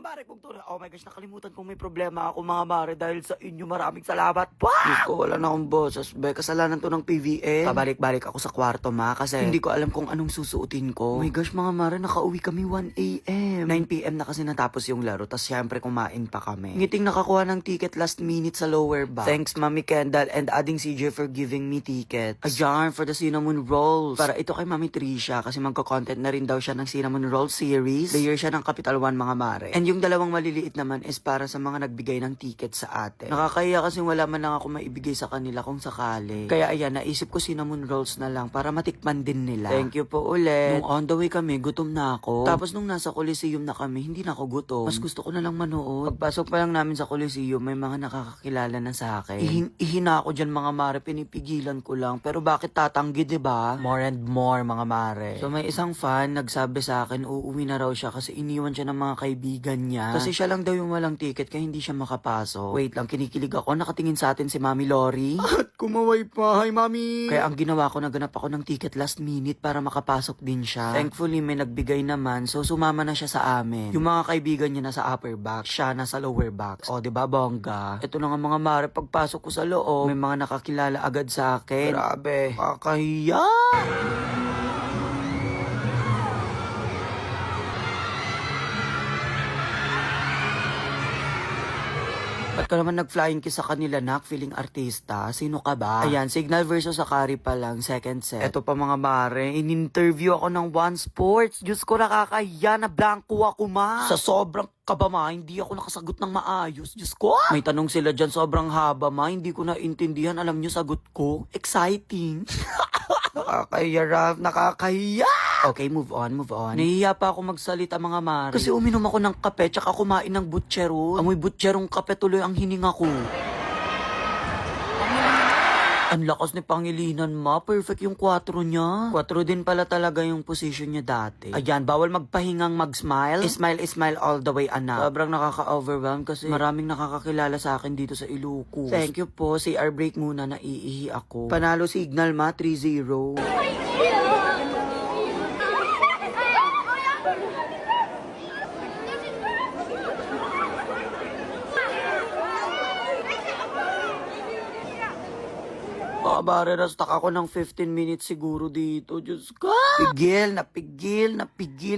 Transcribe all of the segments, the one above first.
mare kung to. Oh my gosh, nakalimutan kong may problema ako mga mare dahil sa inyo. Maraming salamat. Diyos ko, wala na akong boses. Be, kasalanan to ng PVN. Pabalik-balik ako sa kwarto ma kasi hindi ko alam kung anong susuotin ko. Oh my gosh mga mare, nakauwi kami 1 a.m. 9 p.m. na kasi natapos yung laro. Tas syempre kumain pa kami. Ngiting nakakuha ng ticket last minute sa lower back. Thanks Mami Kendall and adding CJ for giving me tickets. Ayan, for the cinnamon rolls. Para ito kay Mami Trisha kasi magko-content na rin daw siya ng cinnamon roll series. Layer siya ng Capital One mga mare. And yung dalawang maliliit naman is para sa mga nagbigay ng ticket sa atin. Nakakaya kasi wala man lang ako maibigay sa kanila kung sakali. Kaya ayan, naisip ko cinnamon rolls na lang para matikman din nila. Thank you po ulit. Nung on the way kami, gutom na ako. Tapos nung nasa Coliseum na kami, hindi na ako gutom. Mas gusto ko na lang manood. Pagpasok pa lang namin sa Coliseum, may mga nakakakilala na sa akin. Ihina ako dyan mga mare, pinipigilan ko lang. Pero bakit tatanggi, diba? More and more mga mare. So may isang fan nagsabi sa akin, uuwi na raw siya kasi iniwan siya ng mga kaibigan niya. Kasi siya lang daw yung walang ticket kaya hindi siya makapasok. Wait lang, kinikilig ako. Nakatingin sa atin si Mami Lori. At kumaway pa. Hi, Mami! Kaya ang ginawa ko, naganap ako ng ticket last minute para makapasok din siya. Thankfully, may nagbigay naman. So, sumama na siya sa amin. Yung mga kaibigan niya nasa upper box, siya nasa lower box. O, diba, bongga? Ito na nga mga mare, pagpasok ko sa loob, may mga nakakilala agad sa akin. Grabe, kakahiya! Ba't ka naman nag-flying kiss sa kanila, nak? Feeling artista? Sino ka ba? Ayan, Signal versus Akari pa lang, second set. Eto pa mga mare, in-interview ako ng One Sports. Diyos ko, nakakaya na blanco ako ma. Sa sobrang kaba ma, hindi ako nakasagot ng maayos. Diyos ko! May tanong sila dyan, sobrang haba ma, hindi ko naintindihan. Alam nyo, sagot ko, exciting. Nakakahiya, Ralph. Nakakahiya! Okay, move on, move on. Nahihiya pa ako magsalita mga mare. Kasi uminom ako ng kape tsaka kumain ng butcherol. Amoy butcherong kape tuloy ang hininga ko. Ang lakas ni Pangilinan ma. Perfect yung 4 niya. 4 din pala talaga yung position niya dati. Ayan, bawal magpahingang mag-smile. Smile all the way anak. Sobrang nakaka-overwhelm kasi maraming nakakakilala sa akin dito sa Ilocos. Thank you po. CR break muna, naiihi ako. Panalo Signal ma, 3-0. Kabare, na-stuck ako ng 15 minutes siguro dito. Diyos ko! Napigil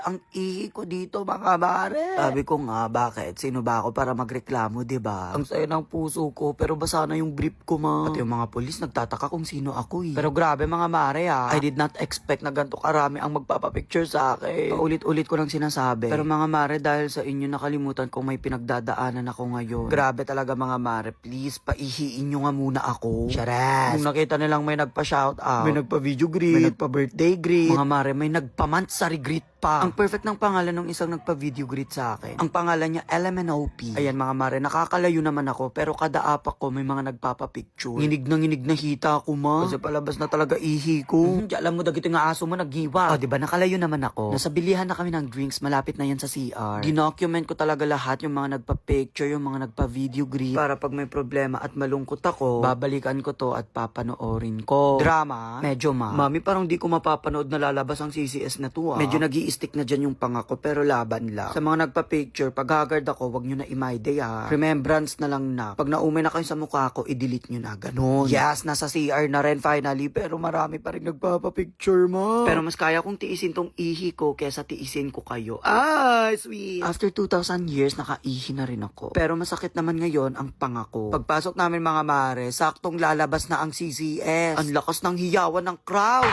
ang ihi ko dito, mga kabare. Sabi ko nga, bakit? Sino ba ako para magreklamo, diba? Ang saya ng puso ko, pero basa na yung brief ko, ma. At yung mga polis nagtataka kung sino ako, eh. Pero grabe, mga mare, ha. I did not expect na ganito karami ang magpapapicture sa akin. Paulit-ulit ko lang sinasabi. Pero mga mare, dahil sa inyo nakalimutan kung may pinagdadaanan ako ngayon. Grabe talaga, mga mare. Please, paihiin nyo nga muna ako. Charas! Kung nakita nilang may nagpa-shoutout, may nagpa-video greet, may nagpa-birthday greet, mga mare, may nagpa-monthsary greet pa. Ang perfect ng pangalan ng isang nagpa-video greet sa akin. Ang pangalan niya, LMNOP. Ayan mga mare, nakakalayo naman ako, pero kada apak ko may mga nagpapapicture. Nginig na hita ko ma. Kasi palabas na talaga ihi ko. Alam mo, dagito nga aso mo naghiwa. O, diba, nakalayo naman ako. Nasa bilihan na kami ng drinks, malapit na yan sa CR. Dinocument ko talaga lahat yung mga nagpa-picture, yung mga nagpa-video greet. Para pag may problema at malungkot ako, babalikan ko to at papanoorin ko. Drama? Medyo ma. Mami, parang di ko mapapanood na lalabas ang CCS na to ah. Medyo nag-i-stick na dyan yung pangako pero laban lang. Sa mga nagpa-picture, pag haggard ako, wag nyo na i-my-day ha. Remembrance na lang na. Pag naumin na kayo sa mukha ko, i-delete nyo na. Ganon. Yes, nasa CR na rin finally pero marami pa rin nagpapapicture mo. Pero mas kaya kong tiisin tong ihi ko kesa tiisin ko kayo. Ay, sweet. After 2,000 years, nakaihi na rin ako. Pero masakit naman ngayon ang pangako. Pagpasok namin mga mare, saktong lalabas na ang CCS. Ang lakas ng hiyawan ng crowd.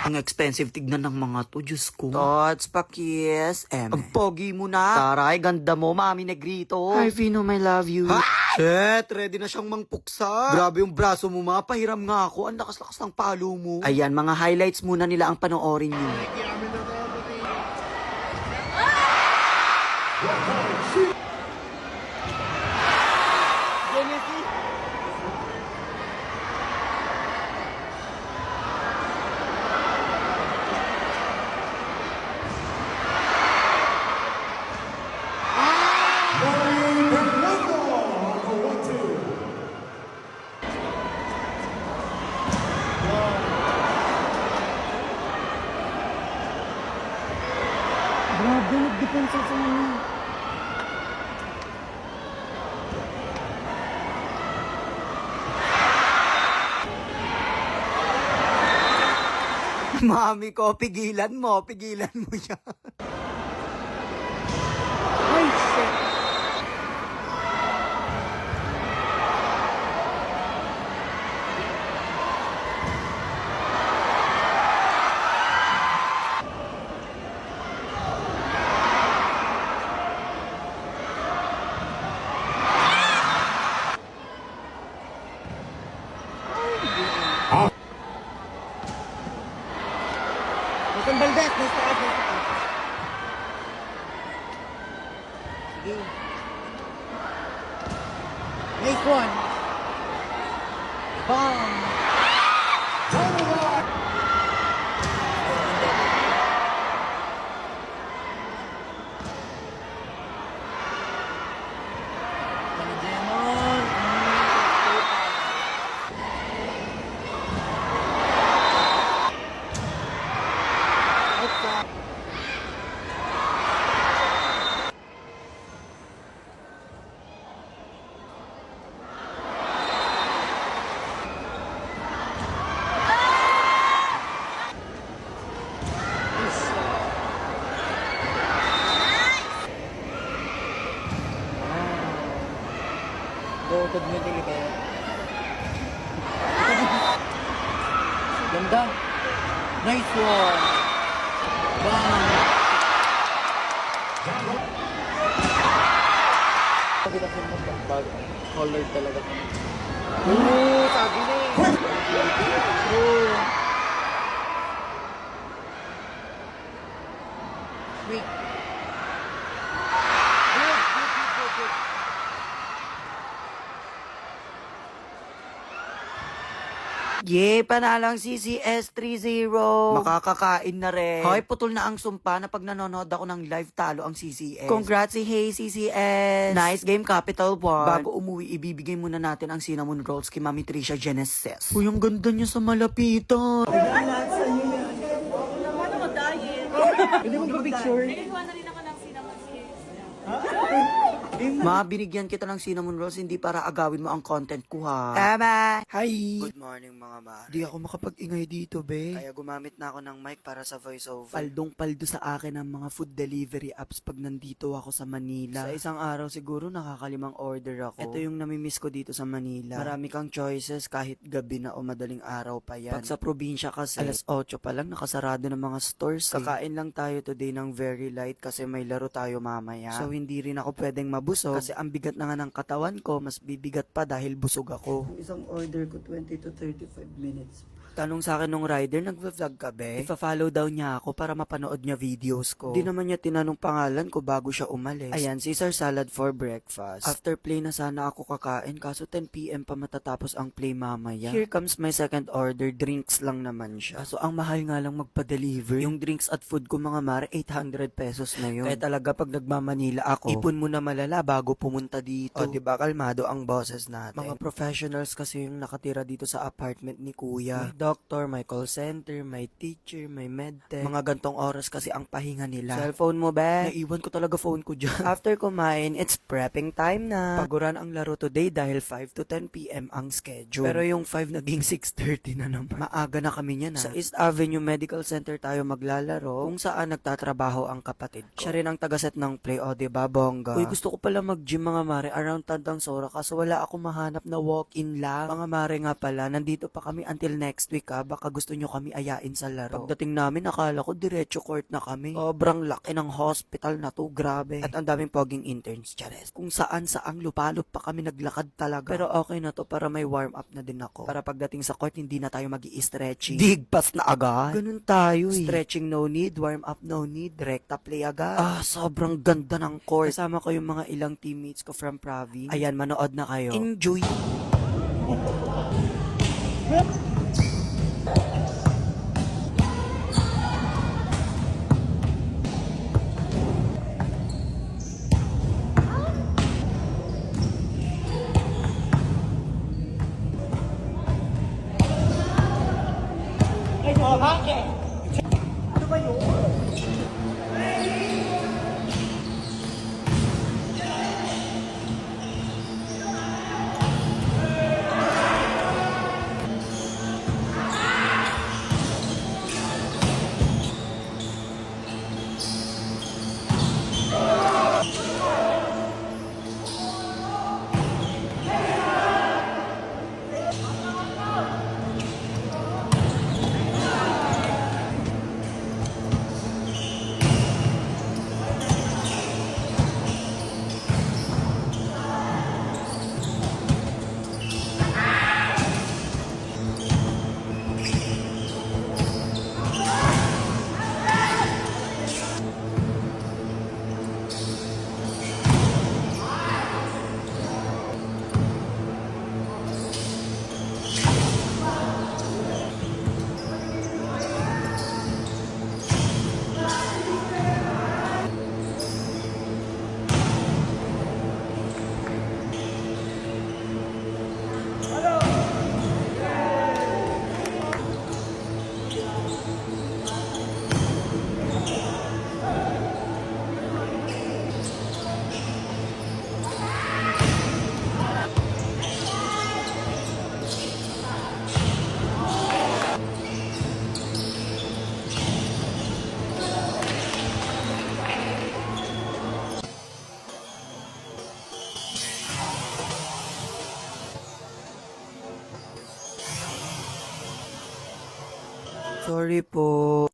Ang expensive tignan ng mga to, Diyos ko. Tots, pakis, Ang pogi mo na. Taray, ganda mo, Mami Negrito. Hi, Fino, I love you. Ha? Shit, ready na siyang mangpuksa. Grabe yung braso mo, ma. Pahiram nga ako. Ang lakas-lakas ng palo mo. Ayan, mga highlights muna nila ang panoorin niyo. Mami ko, pigilan mo yan. Ay, shit. Nathan Valdez, nasa taas, nasa taas. Sige. Nice one. Bang! Demon! Tutod mo din kayo. Ganda. Nice one. Bang. Sabi kasi mo pag color talaga. Oo, sabi na eh. Oo. Wait. Good. Yeah, panalang CCS 3-0. Makakakain na rin. Hoy, putol na ang sumpa na pag nanonood ako ng live talo ang CCS. Congrats si Hey CCS. Nice game, Capital One. Bago umuwi, ibibigay muna natin ang cinnamon rolls kay Mami Tricia Genesis. Uy, ang ganda niya sa malapitan. Pwede mo pa-picture? Ma, binigyan kita ng cinnamon rolls hindi para agawin mo ang content ko ha. Tama! Hi! Good morning mga ma. Di ako makapag-ingay dito, be. Kaya gumamit na ako ng mic para sa voiceover. Paldong-paldo sa akin ang mga food delivery apps pag nandito ako sa Manila. Sa isang araw siguro nakakalimang order ako. Ito yung namimiss ko dito sa Manila. Marami kang choices kahit gabi na o madaling araw pa yan. Pag sa probinsya kasi, alas 8 pa lang nakasarado ng mga stores. Kakain lang tayo today ng very light kasi may laro tayo mamaya. So hindi rin ako pwedeng mabusog kasi ang bigat na nga ng katawan ko, mas bibigat pa dahil busog ako. Isang order ko 20 to 35 minutes. Tanong sa akin nung rider, nagva-vlog ka be? Ipa-follow daw niya ako para mapanood niya videos ko. Di naman niya tinanong pangalan ko bago siya umalis. Ayan, Caesar salad for breakfast. After play na sana ako kakain kaso 10 PM pa matatapos ang play mamaya. Here comes my second order, drinks lang naman siya. So ang mahal nga lang magpa-deliver. Yung drinks at food ko mga mare, 800 pesos na yun. Kaya talaga pag nagmamanila ako, ipon mo na malala bago pumunta dito. O diba, kalmado ang bosses natin. Mga professionals kasi yung nakatira dito sa apartment ni kuya. May doctor, may call center, may teacher, may medtech. Mga gantong oras kasi ang pahinga nila. Cellphone mo ba? Naiwan ko talaga phone ko dyan. After kumain, it's prepping time na. Paguran ang laro today dahil 5 to 10 PM ang schedule. Pero yung 5 naging 6:30 na naman. Maaga na kami niyan ha. Sa East Avenue Medical Center tayo maglalaro kung saan nagtatrabaho ang kapatid ko. Siya rin ang tagaset ng play, o diba, bongga? Uy, gusto ko pala mag-gym mga mare around Tandang Sora kaso wala akong mahanap na walk-in lang. Mga mare nga pala, nandito pa kami until next week ha. Baka gusto nyo kami ayain sa laro. Pagdating namin, akala ko diretso court na kami. Sobrang laki ng hospital na to, grabe. At ang daming poging interns, chares. Kung saan saang lupalop pa kami naglakad talaga. Pero okay na to para may warm up na din ako. Para pagdating sa court, hindi na tayo mag-i-stretching. Digpas na agad. Ganun tayo eh. Stretching no need, warm up no need, direkta play agad. Sobrang ganda ng court. Kasama ko yung mga ilang teammates ko from province. Ayan, manood na kayo. Enjoy! Sorry po.